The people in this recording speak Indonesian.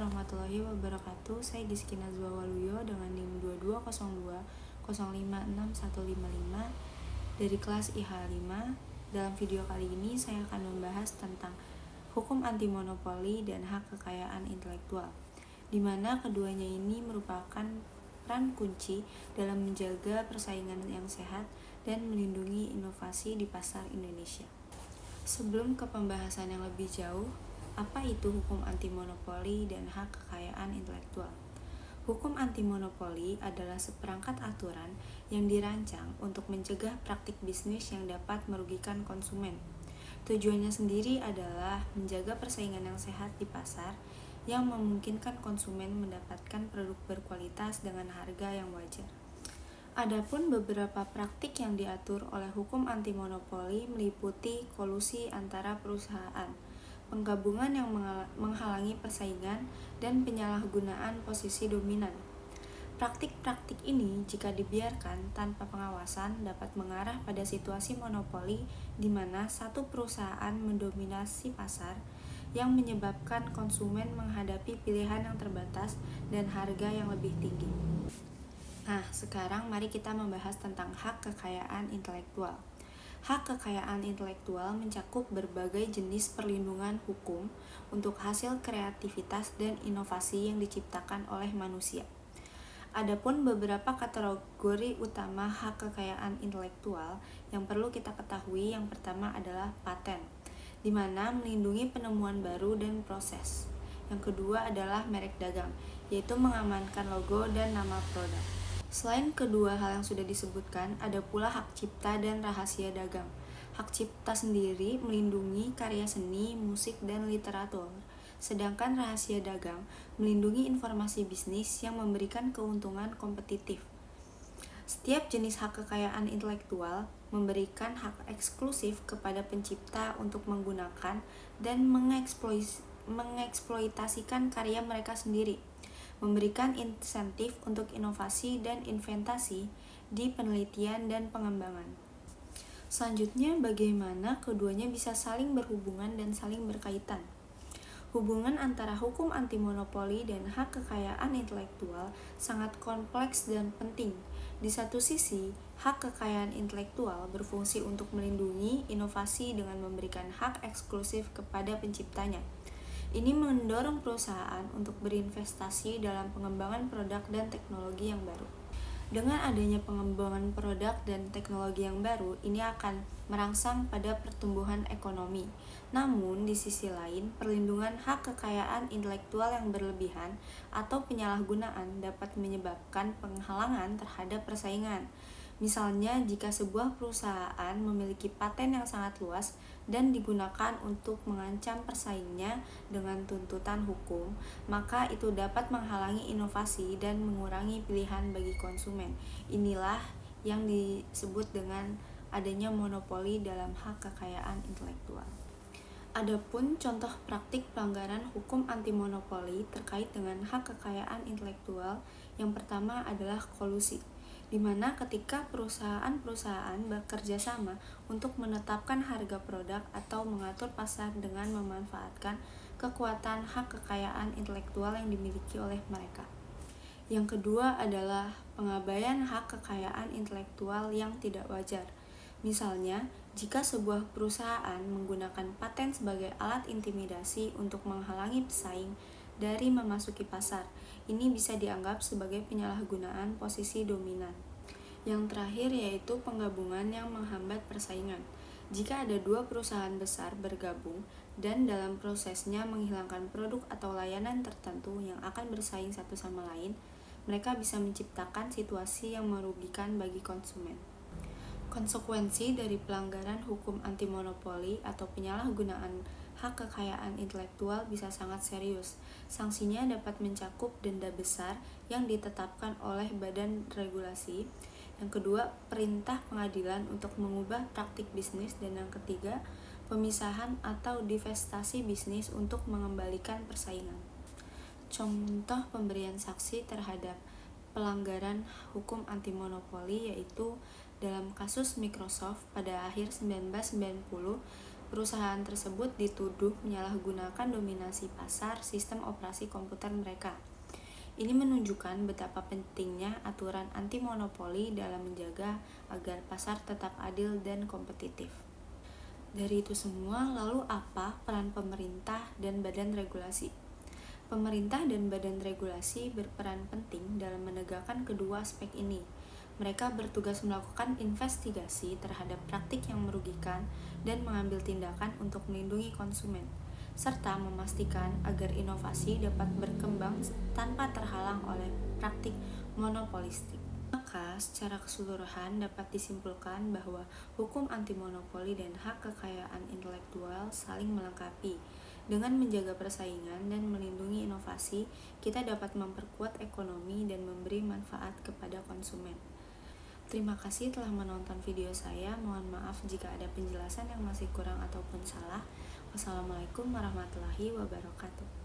warahmatullahi wabarakatuh. Saya Giski Nazwa Waluyo dengan NIM 2202056155 dari kelas IH5. Dalam video kali ini saya akan membahas tentang hukum anti monopoli dan hak kekayaan intelektual, di mana keduanya ini merupakan peran kunci dalam menjaga persaingan yang sehat dan melindungi inovasi di pasar Indonesia. Sebelum ke pembahasan yang lebih jauh, apa itu hukum anti monopoli dan hak kekayaan intelektual? Hukum anti monopoli adalah seperangkat aturan yang dirancang untuk mencegah praktik bisnis yang dapat merugikan konsumen. Tujuannya sendiri adalah menjaga persaingan yang sehat di pasar yang memungkinkan konsumen mendapatkan produk berkualitas dengan harga yang wajar. Adapun beberapa praktik yang diatur oleh hukum anti monopoli meliputi kolusi antara perusahaan, penggabungan yang menghalangi persaingan, dan penyalahgunaan posisi dominan. Praktik-praktik ini jika dibiarkan tanpa pengawasan dapat mengarah pada situasi monopoli di mana satu perusahaan mendominasi pasar yang menyebabkan konsumen menghadapi pilihan yang terbatas dan harga yang lebih tinggi. Nah, sekarang mari kita membahas tentang hak kekayaan intelektual. Hak kekayaan intelektual mencakup berbagai jenis perlindungan hukum untuk hasil kreativitas dan inovasi yang diciptakan oleh manusia. Adapun beberapa kategori utama hak kekayaan intelektual yang perlu kita ketahui, yang pertama adalah paten, di mana melindungi penemuan baru dan proses. Yang kedua adalah merek dagang, yaitu mengamankan logo dan nama produk. Selain kedua hal yang sudah disebutkan, ada pula hak cipta dan rahasia dagang. Hak cipta sendiri melindungi karya seni, musik, dan literatur, sedangkan rahasia dagang melindungi informasi bisnis yang memberikan keuntungan kompetitif. Setiap jenis hak kekayaan intelektual memberikan hak eksklusif kepada pencipta untuk menggunakan dan mengeksploitasikan karya mereka sendiri, memberikan insentif untuk inovasi dan inventasi di penelitian dan pengembangan. Selanjutnya, bagaimana keduanya bisa saling berhubungan dan saling berkaitan? Hubungan antara hukum anti monopoli dan hak kekayaan intelektual sangat kompleks dan penting. Di satu sisi, hak kekayaan intelektual berfungsi untuk melindungi inovasi dengan memberikan hak eksklusif kepada penciptanya. Ini mendorong perusahaan untuk berinvestasi dalam pengembangan produk dan teknologi yang baru. Dengan adanya pengembangan produk dan teknologi yang baru, ini akan merangsang pada pertumbuhan ekonomi. Namun, di sisi lain, perlindungan hak kekayaan intelektual yang berlebihan atau penyalahgunaan dapat menyebabkan penghalangan terhadap persaingan. Misalnya, jika sebuah perusahaan memiliki paten yang sangat luas dan digunakan untuk mengancam persaingnya dengan tuntutan hukum, maka itu dapat menghalangi inovasi dan mengurangi pilihan bagi konsumen. Inilah yang disebut dengan adanya monopoli dalam hak kekayaan intelektual. Adapun contoh praktik pelanggaran hukum anti monopoli terkait dengan hak kekayaan intelektual, yang pertama adalah kolusi, di mana ketika perusahaan-perusahaan bekerja sama untuk menetapkan harga produk atau mengatur pasar dengan memanfaatkan kekuatan hak kekayaan intelektual yang dimiliki oleh mereka. Yang kedua adalah pengabaian hak kekayaan intelektual yang tidak wajar. Misalnya, jika sebuah perusahaan menggunakan paten sebagai alat intimidasi untuk menghalangi pesaing dari memasuki pasar, ini bisa dianggap sebagai penyalahgunaan posisi dominan. Yang terakhir yaitu penggabungan yang menghambat persaingan. Jika ada dua perusahaan besar bergabung dan dalam prosesnya menghilangkan produk atau layanan tertentu yang akan bersaing satu sama lain, mereka bisa menciptakan situasi yang merugikan bagi konsumen. Konsekuensi dari pelanggaran hukum anti monopoli atau penyalahgunaan hak kekayaan intelektual bisa sangat serius. Sanksinya dapat mencakup denda besar yang ditetapkan oleh badan regulasi. Yang kedua, perintah pengadilan untuk mengubah praktik bisnis. Dan yang ketiga, pemisahan atau divestasi bisnis untuk mengembalikan persaingan. Contoh pemberian saksi terhadap pelanggaran hukum anti monopoli yaitu dalam kasus Microsoft pada akhir 1990, Perusahaan tersebut dituduh menyalahgunakan dominasi pasar sistem operasi komputer mereka. Ini menunjukkan betapa pentingnya aturan anti-monopoli dalam menjaga agar pasar tetap adil dan kompetitif. Dari itu semua, lalu apa peran pemerintah dan badan regulasi? Pemerintah dan badan regulasi berperan penting dalam menegakkan kedua aspek ini. Mereka bertugas melakukan investigasi terhadap praktik yang merugikan dan mengambil tindakan untuk melindungi konsumen, serta memastikan agar inovasi dapat berkembang tanpa terhalang oleh praktik monopolistik. Maka, secara keseluruhan dapat disimpulkan bahwa hukum anti-monopoli dan hak kekayaan intelektual saling melengkapi. Dengan menjaga persaingan dan melindungi inovasi, kita dapat memperkuat ekonomi dan memberi manfaat kepada konsumen. Terima kasih telah menonton video saya. Mohon maaf jika ada penjelasan yang masih kurang ataupun salah. Wassalamualaikum warahmatullahi wabarakatuh.